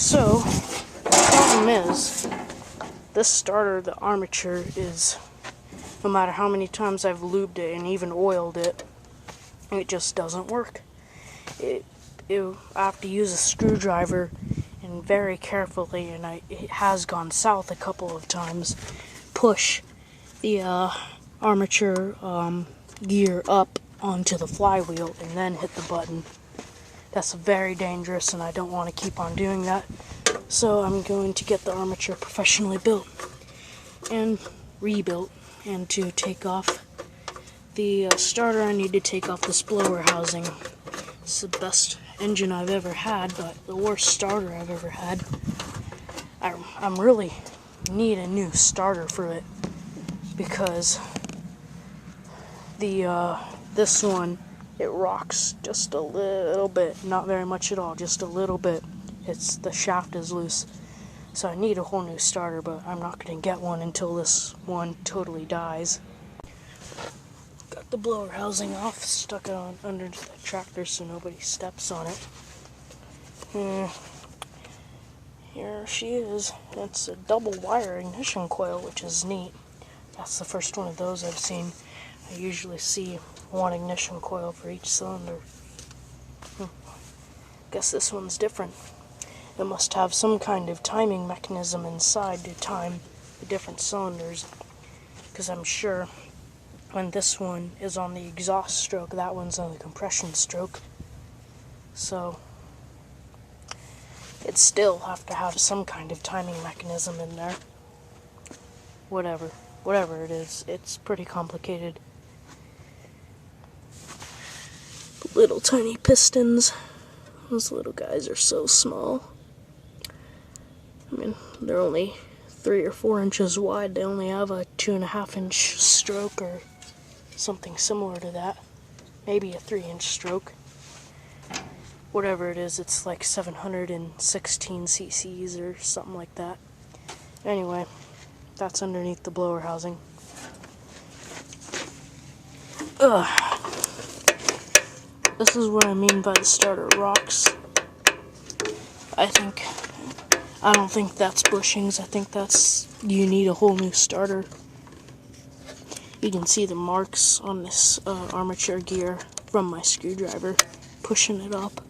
So, the problem is, this starter, the armature, is, no matter how many times I've lubed it and even oiled it, it just doesn't work. I have to use a screwdriver and very carefully, and it has gone south a couple of times, push the armature gear up onto the flywheel and then hit the button. That's very dangerous, and I don't want to keep on doing that. So I'm going to get the armature professionally built and rebuilt. And to take off the starter, I need to take off this blower housing. It's the best engine I've ever had, but the worst starter I've ever had. I'm really need a new starter for it, because this one, it rocks just a little bit, not very much at all, just a little bit. The shaft is loose, so I need a whole new starter, but I'm not going to get one until this one totally dies. Got the blower housing off, stuck it on under the tractor so nobody steps on it. Here she is. It's a double wire ignition coil, which is neat. That's the first one of those I've seen. I usually see one ignition coil for each cylinder. Guess this one's different. It must have some kind of timing mechanism inside to time the different cylinders, because I'm sure when this one is on the exhaust stroke, that one's on the compression stroke. So it still have to have some kind of timing mechanism in there. Whatever it is, it's pretty complicated. Little tiny pistons. Those little guys are so small. I mean, they're only 3 or 4 inches wide. They only have a 2.5-inch stroke or something similar to that. Maybe a 3-inch stroke. Whatever it is, it's like 716 cc's or something like that. Anyway, that's underneath the blower housing. This is what I mean by the starter rocks. I don't think that's bushings. I think you need a whole new starter. You can see the marks on this armature gear from my screwdriver pushing it up.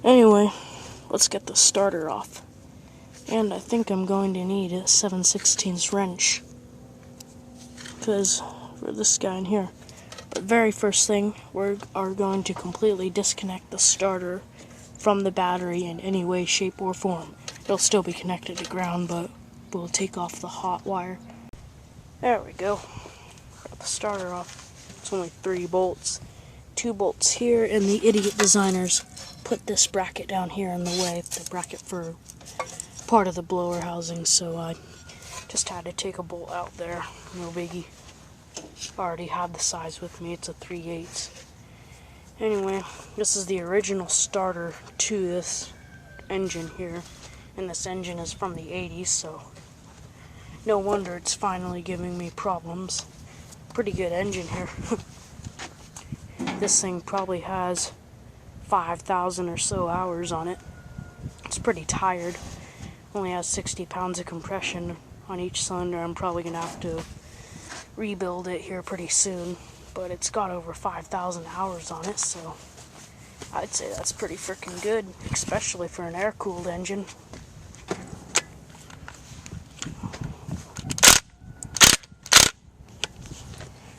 Anyway, let's get the starter off. And I think I'm going to need a 7/16 wrench, because for this guy in here. But very first thing, we are going to completely disconnect the starter from the battery in any way, shape, or form. It'll still be connected to ground, but we'll take off the hot wire. There we go. Got the starter off. It's only 3 bolts. 2 bolts here, and the idiot designers put this bracket down here in the way, the bracket for part of the blower housing, so I just had to take a bolt out there. No biggie. Already had the size with me. It's a 3/8. Anyway, this is the original starter to this engine here, and this engine is from the 80s, so no wonder it's finally giving me problems. Pretty good engine here. This thing probably has 5,000 or so hours on it. It's pretty tired. Only has 60 pounds of compression on each cylinder. I'm probably gonna have to rebuild it here pretty soon, but it's got over 5,000 hours on it, so I'd say that's pretty freaking good, especially for an air-cooled engine.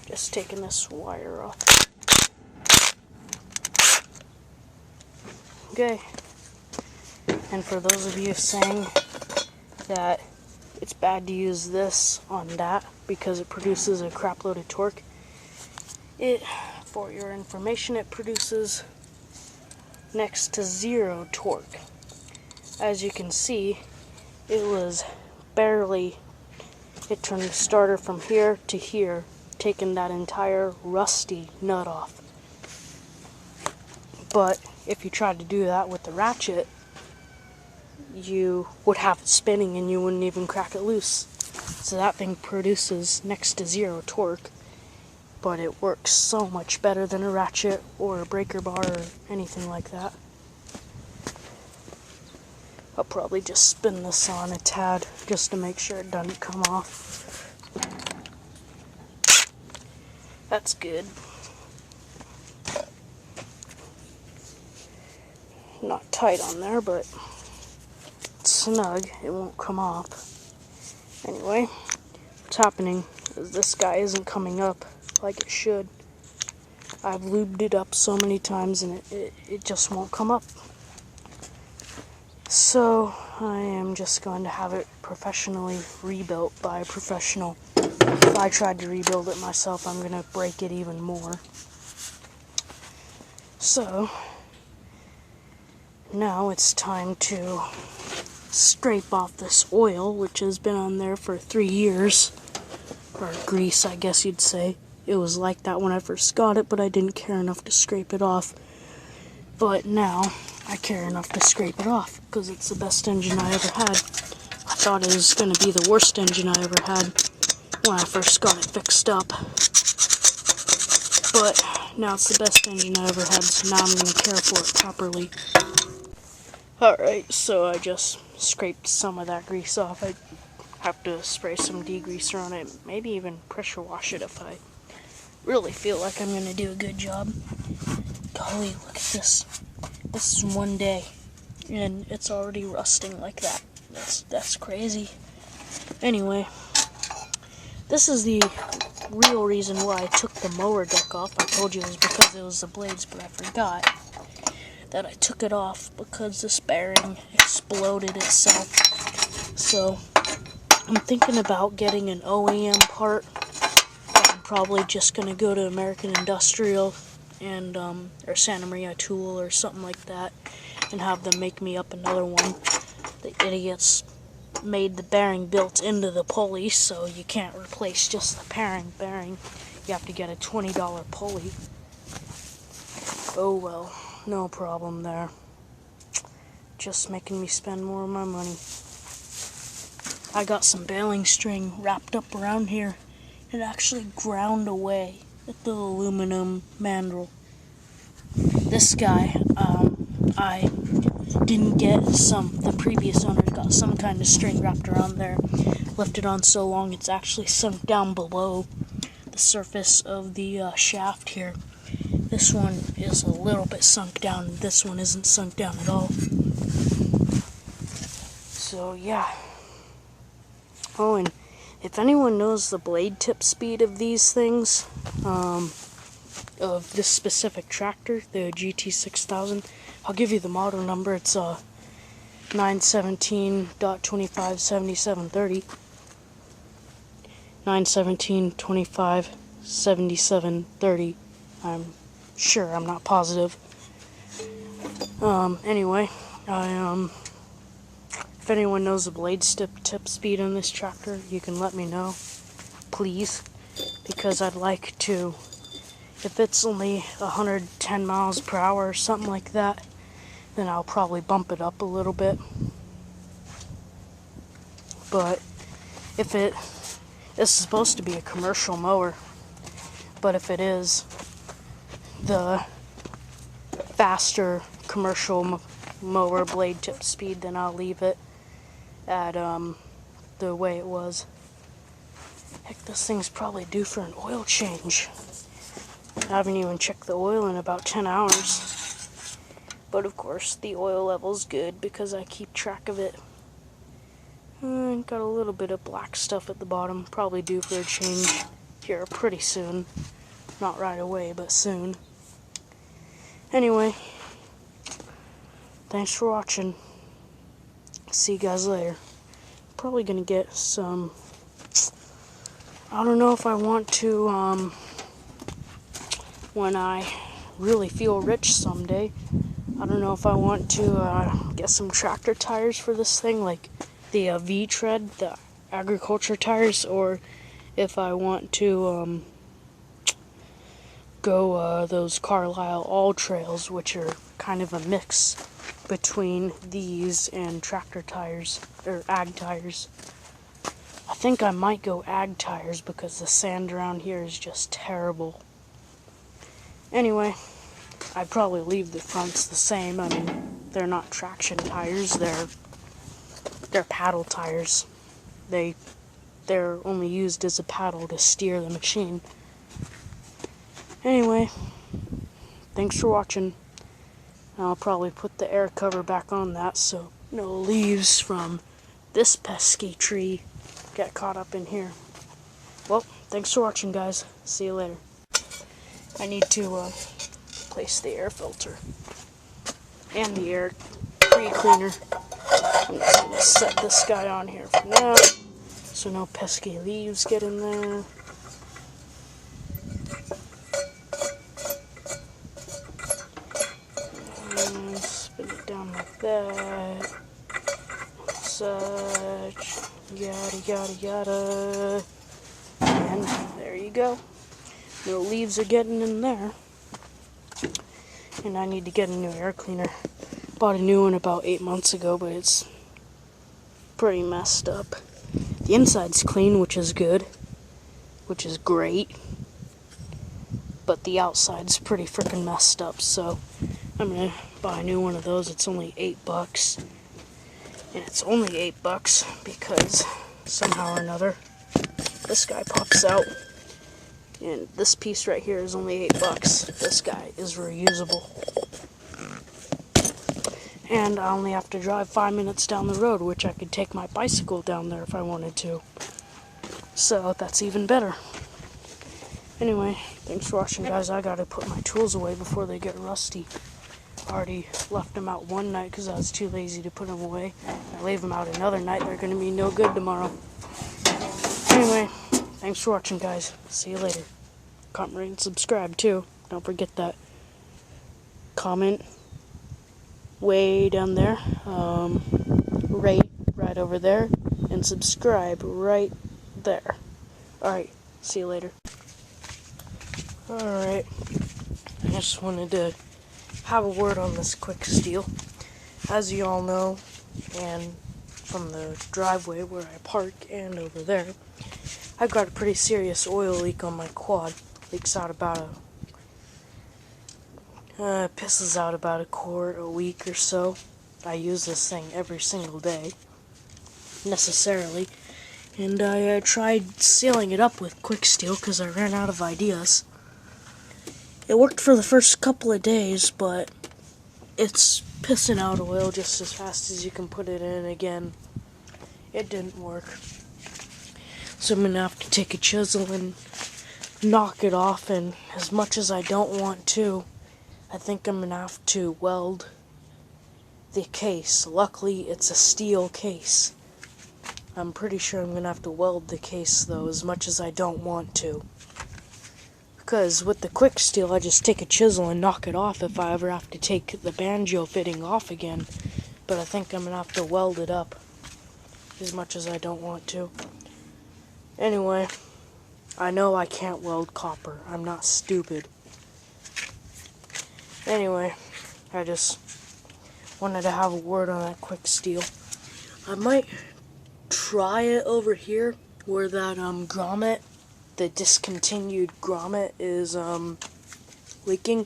Just taking this wire off. Okay, and for those of you saying that it's bad to use this on that because it produces a crap load of torque, for your information, it produces next to 0 torque. As you can see, it turned the starter from here to here, taking that entire rusty nut off. But if you tried to do that with the ratchet, you would have it spinning and you wouldn't even crack it loose. So that thing produces next to 0 torque, but it works so much better than a ratchet or a breaker bar or anything like that. I'll probably just spin this on a tad just to make sure it doesn't come off. That's good. Not tight on there, but it's snug. It won't come off. Anyway, what's happening is this guy isn't coming up like it should. I've lubed it up so many times and it just won't come up. So I am just going to have it professionally rebuilt by a professional. If I tried to rebuild it myself, I'm going to break it even more. So now it's time to scrape off this oil, which has been on there for 3 years. Or grease, I guess you'd say. It was like that when I first got it, but I didn't care enough to scrape it off. But now I care enough to scrape it off because it's the best engine I ever had. I thought it was going to be the worst engine I ever had when I first got it fixed up. But now it's the best engine I ever had, so now I'm going to care for it properly. Alright, so I just scraped some of that grease off. I have to spray some degreaser on it, maybe even pressure wash it if I really feel like I'm going to do a good job. Golly, look at this. This is one day, and it's already rusting like that. That's crazy. Anyway, this is the real reason why I took the mower deck off. I told you it was because it was the blades, but I forgot that I took it off because this bearing exploded itself. So I'm thinking about getting an OEM part. I'm probably just going to go to American Industrial and or Santa Maria Tool or something like that and have them make me up another one. The idiots made the bearing built into the pulley, so you can't replace just the bearing. You have to get a $20 pulley. Oh well, no problem there. Just making me spend more of my money. I got some baling string wrapped up around here. It actually ground away at the aluminum mandrel. This guy, I didn't get the previous owner got some kind of string wrapped around there, left it on so long it's actually sunk down below the surface of the shaft here. This one is a little bit sunk down, this one isn't sunk down at all. So yeah. Oh, and if anyone knows the blade tip speed of these things, of this specific tractor, the GT6000, I'll give you the model number. It's 917.257730. 917.257730. I'm sure, I'm not positive. Anyway, if anyone knows the blade tip speed on this tractor, you can let me know, please, because I'd like to, if it's only 110 miles per hour or something like that, then I'll probably bump it up a little bit. But if this is supposed to be a commercial mower, but if it is the faster commercial mower blade tip speed, then I'll leave it at the way it was. Heck, this thing's probably due for an oil change. I haven't even checked the oil in about 10 hours. But of course, the oil level's good because I keep track of it. Got a little bit of black stuff at the bottom. Probably due for a change here pretty soon. Not right away, but soon. Anyway, thanks for watching. See you guys later. Probably gonna get some, I don't know if I want to, when I really feel rich someday, I don't know if I want to get some tractor tires for this thing, like the V-tread, the agriculture tires, or if I want to go those Carlisle All Trails, which are kind of a mix between these and tractor tires, or ag tires. I think think I might go ag tires because the sand around here is just terrible. Anyway, I'd probably leave the fronts the same. I mean, they're not traction tires, they're paddle tires. They're only used as a paddle to steer the machine. Anyway, thanks for watching. I'll probably put the air cover back on that so no leaves from this pesky tree get caught up in here. Well, thanks for watching, guys. See you later. I need to replace the air filter and the air pre-cleaner. I'm just going to set this guy on here for now so no pesky leaves get in there. And spin it down like that. Such. Yada yada yada. And there you go. No leaves are getting in there. And I need to get a new air cleaner. Bought a new one about 8 months ago, but it's pretty messed up. The inside's clean, which is good, which is great, but the outside's pretty freaking messed up, so I'm gonna buy a new one of those. It's only $8, and it's only $8 because somehow or another this guy pops out, and this piece right here is only $8. This guy is reusable. And I only have to drive 5 minutes down the road, which I could take my bicycle down there if I wanted to. So that's even better. Anyway, thanks for watching, guys. I gotta put my tools away before they get rusty. I already left them out one night because I was too lazy to put them away. I leave them out another night, they're gonna be no good tomorrow. Anyway, thanks for watching, guys. See you later. Comment, rate, and subscribe too. Don't forget that. Comment way down there, rate right over there, and subscribe right there. Alright, see you later. Alright, I just wanted to have a word on this quick steel. As you all know, and from the driveway where I park and over there, I've got a pretty serious oil leak on my quad. Leaks out about pisses out about a quart a week or so. I use this thing every single day, necessarily, and I tried sealing it up with quick steel because I ran out of ideas. It worked for the first couple of days, but it's pissing out oil just as fast as you can put it in again. It didn't work. So I'm going to have to take a chisel and knock it off, and as much as I don't want to, I think I'm going to have to weld the case. Luckily, it's a steel case. I'm pretty sure I'm going to have to weld the case, though, as much as I don't want to. Because with the quick steel, I just take a chisel and knock it off if I ever have to take the banjo fitting off again. But I think I'm going to have to weld it up, as much as I don't want to. Anyway, I know I can't weld copper. I'm not stupid. Anyway, I just wanted to have a word on that quick steel. I might try it over here where that grommet, the discontinued grommet, is leaking.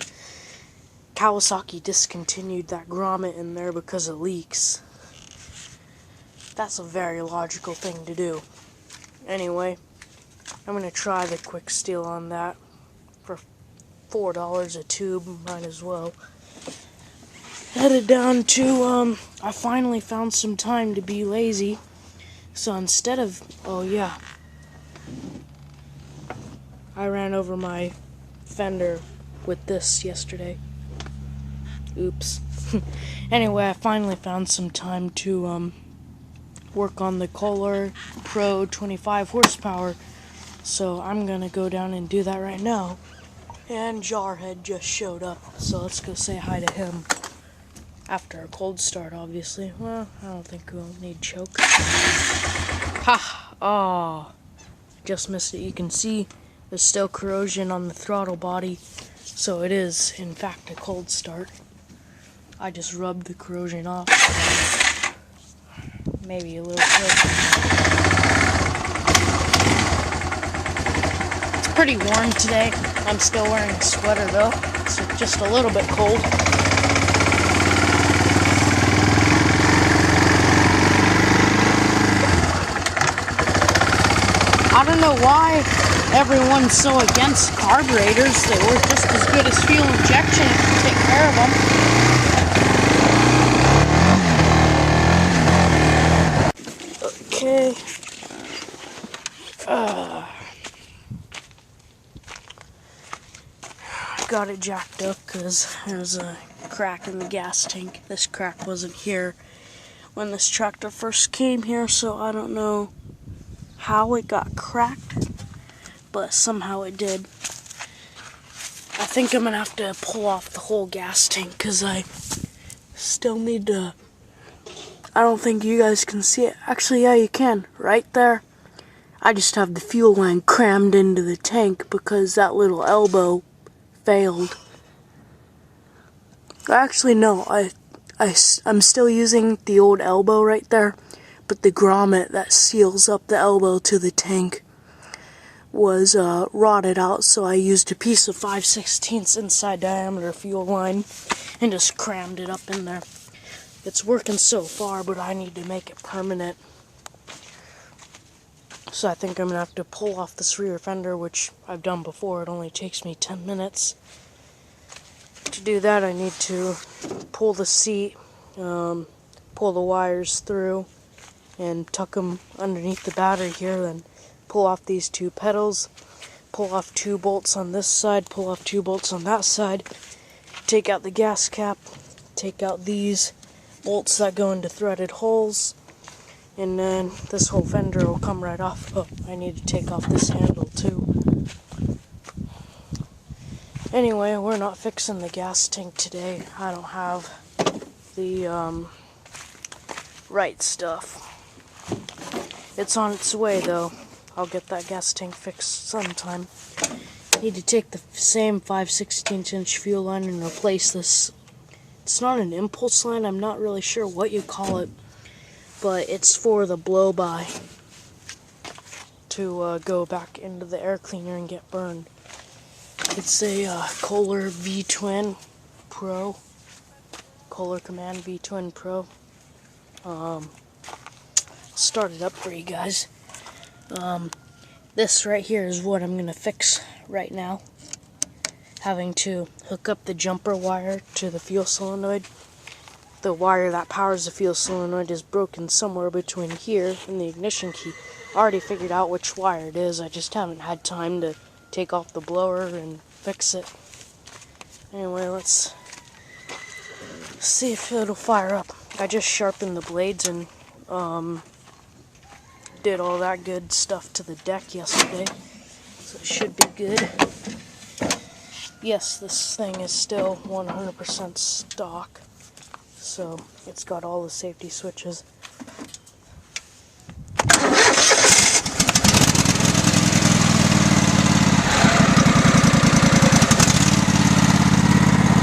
Kawasaki discontinued that grommet in there because it leaks. That's a very logical thing to do. Anyway, I'm going to try the quick steel on that for $4 a tube, might as well. Headed down to, I finally found some time to be lazy, so instead of, oh yeah, I ran over my fender with this yesterday. Oops. Anyway, I finally found some time to, work on the Kohler Pro 25 horsepower, so I'm gonna go down and do that right now. And Jarhead just showed up, so let's go say hi to him. After a cold start, obviously. Well, I don't think we'll need choke. Ha! Oh, just missed it. You can see there's still corrosion on the throttle body, so it is, in fact, a cold start. I just rubbed the corrosion off. Maybe a little bit. pretty warm today. I'm still wearing a sweater though. It's just a little bit cold. I don't know why everyone's so against carburetors. They work just as good as fuel injection if you take care of them. Okay. Got it jacked up because there's a crack in the gas tank. This crack wasn't here when this tractor first came here, so I don't know how it got cracked, but somehow it did. I think I'm gonna have to pull off the whole gas tank because I still need to. I don't think you guys can see it. Actually, yeah, you can. Right there. I just have the fuel line crammed into the tank because that little elbow failed. Actually, no. I'm still using the old elbow right there, but the grommet that seals up the elbow to the tank was rotted out, so I used a piece of 5/16 inside diameter fuel line and just crammed it up in there. It's working so far, but I need to make it permanent. So I think I'm going to have to pull off this rear fender, which I've done before. It only takes me 10 minutes. To do that, I need to pull the seat, pull the wires through, and tuck them underneath the battery here, then pull off these two pedals, pull off 2 bolts on this side, pull off 2 bolts on that side, take out the gas cap, take out these bolts that go into threaded holes, and then this whole fender will come right off. Oh, I need to take off this handle too. Anyway, we're not fixing the gas tank today. I don't have the right stuff. It's on its way though. I'll get that gas tank fixed sometime. Need to take the same 5/16" fuel line and replace this. It's not an impulse line. I'm not really sure what you call it, but it's for the blow-by to go back into the air cleaner and get burned. It's a Kohler V-Twin Pro. Kohler Command V-Twin Pro. I'll start it up for you guys. This right here is what I'm going to fix right now. Having to hook up the jumper wire to the fuel solenoid. The wire that powers the fuel solenoid is broken somewhere between here and the ignition key. I already figured out which wire it is. I just haven't had time to take off the blower and fix it. Anyway, let's see if it'll fire up. I just sharpened the blades and did all that good stuff to the deck yesterday, so it should be good. Yes, this thing is still 100% stock, so it's got all the safety switches.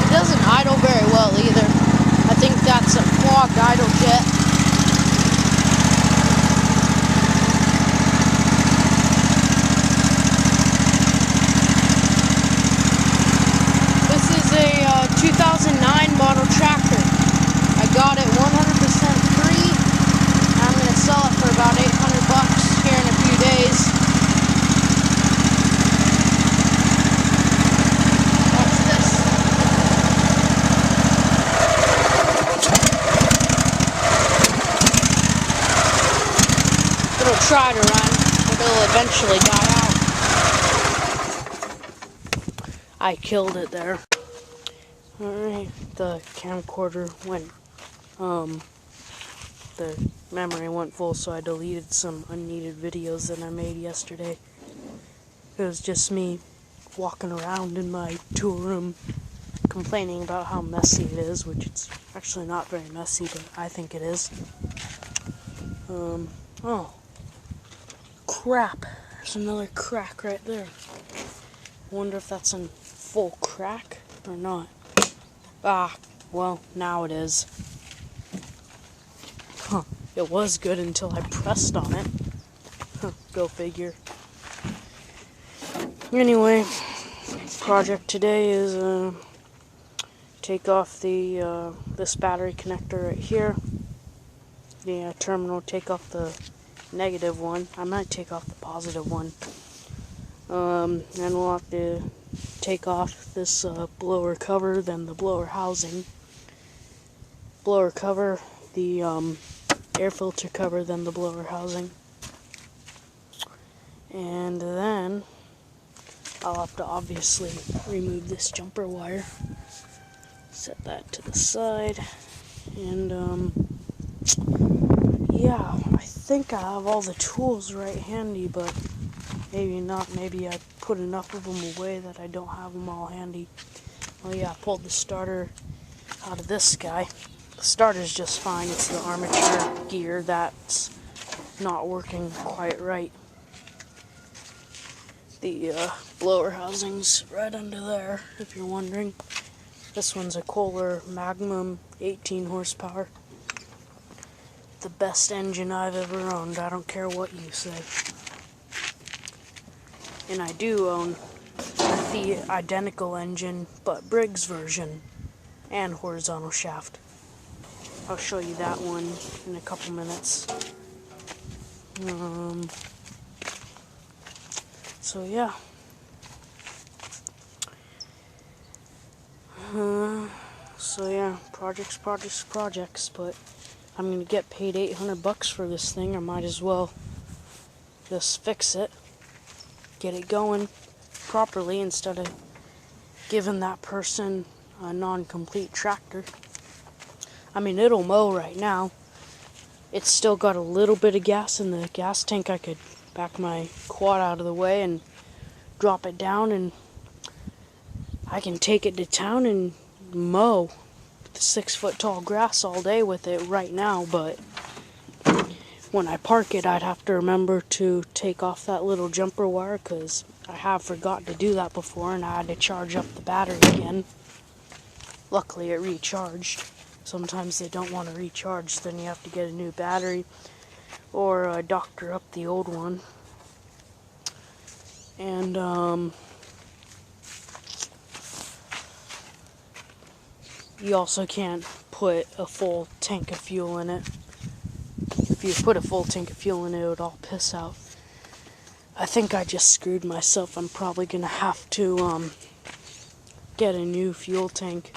It doesn't idle very well either. I think that's a clogged idle jet. This is a 2009 model tractor. I got it 100% free. I'm going to sell it for about $800 here in a few days. Watch this. It'll try to run, but it'll eventually die out. I killed it there. Alright, the camcorder went, the memory went full, so I deleted some unneeded videos that I made yesterday. It was just me walking around in my tool room complaining about how messy it is, which it's actually not very messy, but I think it is. Oh. Crap. There's another crack right there. I wonder if that's a full crack or not. Ah, well, now it is. Huh. It was good until I pressed on it. Huh, go figure. Anyway, project today is take off the this battery connector right here. The terminal, take off the negative one. I might take off the positive one. And we'll have to take off this blower cover, then the blower housing. Blower cover, the air filter cover, then the blower housing. And then I'll have to obviously remove this jumper wire. Set that to the side. And yeah, I think I have all the tools right handy, but maybe not. Maybe I put enough of them away that I don't have them all handy. Oh yeah, I pulled the starter out of this guy. The starter's just fine. It's the armature gear that's not working quite right. The blower housing's right under there, if you're wondering. This one's a Kohler Magnum 18 horsepower. The best engine I've ever owned. I don't care what you say. And I do own the identical engine, but Briggs version and horizontal shaft. I'll show you that one in a couple minutes. So yeah. So yeah, projects, but I'm gonna get paid $800 for this thing. I might as well just fix it, get it going properly instead of giving that person a non-complete tractor. I mean, it'll mow right now. It's still got a little bit of gas in the gas tank. I could back my quad out of the way and drop it down, and I can take it to town and mow the 6-foot tall grass all day with it right now. But when I park it, I'd have to remember to take off that little jumper wire, because I have forgotten to do that before, and I had to charge up the battery again. Luckily it recharged. Sometimes they don't want to recharge, then you have to get a new battery or doctor up the old one. And you also can't put a full tank of fuel in it. If you put a full tank of fuel in it, it would all piss out. I think I just screwed myself. I'm probably gonna have to get a new fuel tank.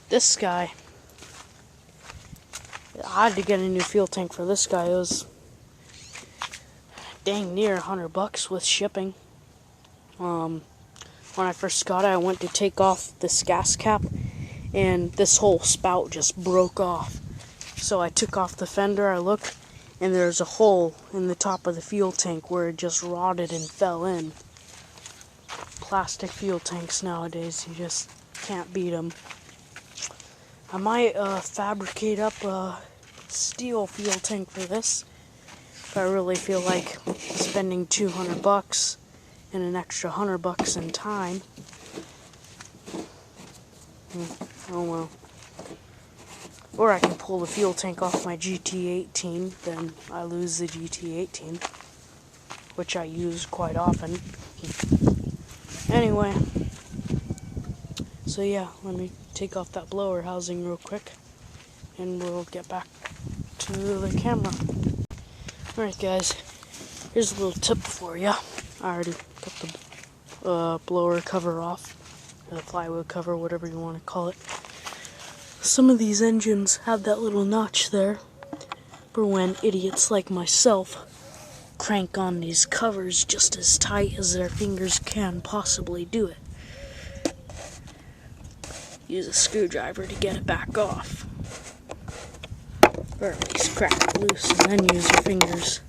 This guy, I had to get a new fuel tank for this guy. It was dang near $100 with shipping. When I first got it, I went to take off this gas cap, and this whole spout just broke off. So I took off the fender, I looked, and there's a hole in the top of the fuel tank where it just rotted and fell in. Plastic fuel tanks nowadays, you just can't beat them. I might fabricate up a steel fuel tank for this, if I really feel like spending $200 and an extra $100 in time. Oh well. Or I can pull the fuel tank off my GT18, then I lose the GT18, which I use quite often. Anyway, so yeah, let me take off that blower housing real quick, and we'll get back to the camera. Alright guys, here's a little tip for you. I already got the blower cover off, the plywood cover, whatever you want to call it. Some of these engines have that little notch there for when idiots like myself crank on these covers just as tight as their fingers can possibly do it. Use a screwdriver to get it back off. Or at least crack it loose and then use your fingers.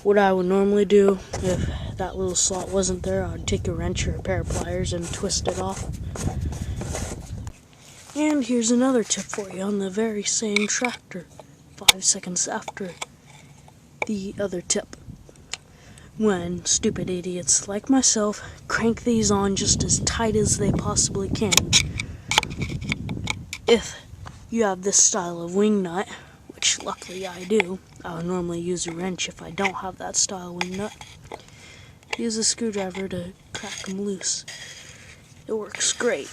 What I would normally do if that little slot wasn't there, I would take a wrench or a pair of pliers and twist it off. And here's another tip for you on the very same tractor, 5 seconds after the other tip. When stupid idiots like myself crank these on just as tight as they possibly can, if you have this style of wing nut, which luckily I do, I would normally use a wrench if I don't have that style wing nut, use a screwdriver to crack them loose. It works great.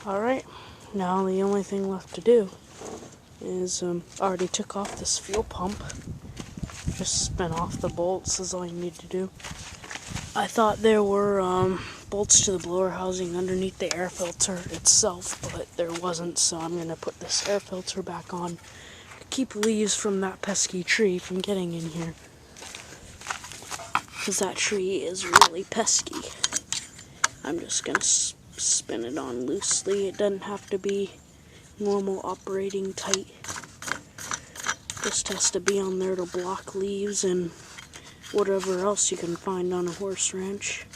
Alright, now the only thing left to do is, I already took off this fuel pump. Just spin off the bolts is all you need to do. I thought there were bolts to the blower housing underneath the air filter itself, but there wasn't, so I'm going to put this air filter back on to keep leaves from that pesky tree from getting in here. Because that tree is really pesky. I'm just going to spin it on loosely. It doesn't have to be normal operating tight. Just has to be on there to block leaves and whatever else you can find on a horse ranch.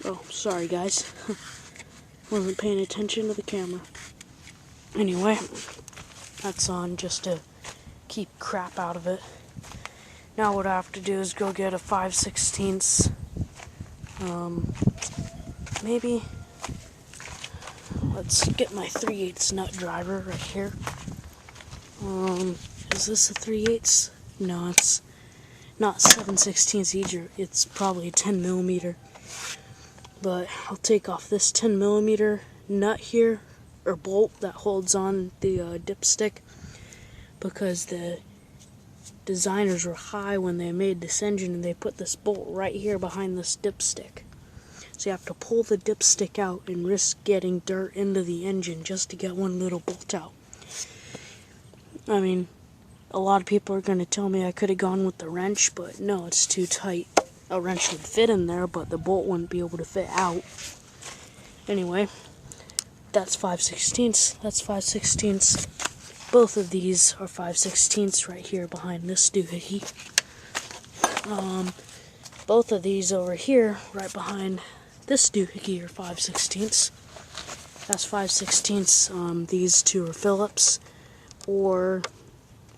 Oh, sorry guys. Wasn't paying attention to the camera. Anyway, that's on just to keep crap out of it. Now what I have to do is go get a 5/16, maybe, let's get my 3/8 nut driver right here. Is this a 3/8? No, it's not 7/16 either. It's probably a 10mm. But I'll take off this 10mm nut here, or bolt that holds on the dipstick, because the designers were high when they made this engine and they put this bolt right here behind this dipstick. So you have to pull the dipstick out and risk getting dirt into the engine just to get one little bolt out. I mean, a lot of people are going to tell me I could have gone with the wrench, but no, it's too tight. A wrench would fit in there, but the bolt wouldn't be able to fit out. Anyway, that's 5/16. That's 5/16. Both of these are 5/16 right here behind this doohickey. Both of these over here, right behind this doohickey, are 5/16. That's 5/16. These two are Phillips, or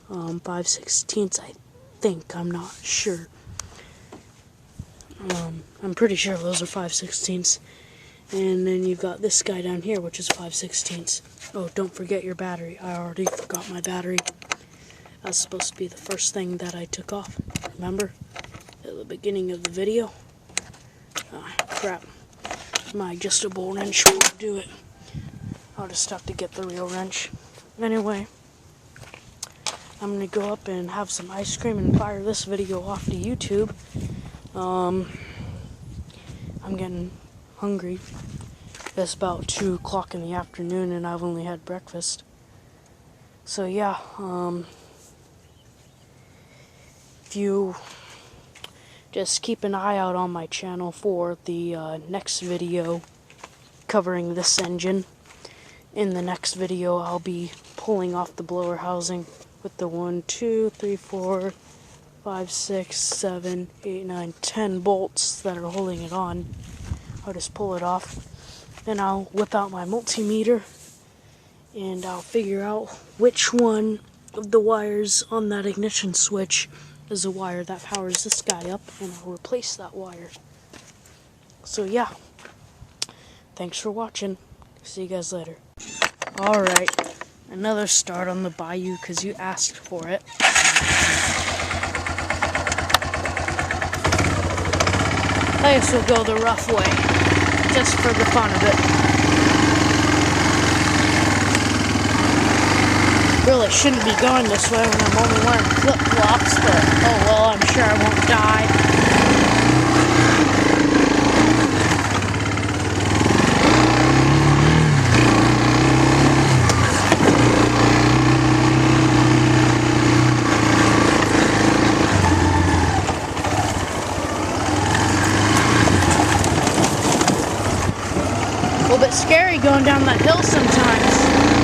5/16, I think. I'm not sure. I'm pretty sure those are 5/16. And then you've got this guy down here, which is 5/16. Oh, don't forget your battery. I already forgot my battery. That's supposed to be the first thing that I took off. Remember? At the beginning of the video? Ah, crap. My adjustable wrench won't do it. I'll just have to get the real wrench. Anyway, I'm going to go up and have some ice cream and fire this video off to YouTube. I'm getting hungry. It's about 2 o'clock in the afternoon and I've only had breakfast. So yeah, if you just keep an eye out on my channel for the next video covering this engine. In the next video I'll be pulling off the blower housing with the 1, 2, 3, 4, 5, 6, 7, 8, 9, 10 bolts that are holding it on. I'll just pull it off. Then I'll whip out my multimeter and I'll figure out which one of the wires on that ignition switch is the wire that powers this guy up, and I'll replace that wire. So yeah, thanks for watching. See you guys later. Alright, another start on the Bayou because you asked for it. I guess we'll go the rough way, just for the fun of it. Really shouldn't be going this way when I'm only wearing flip-flops, but oh well, I'm sure I won't die. A little bit scary going down that hill sometimes.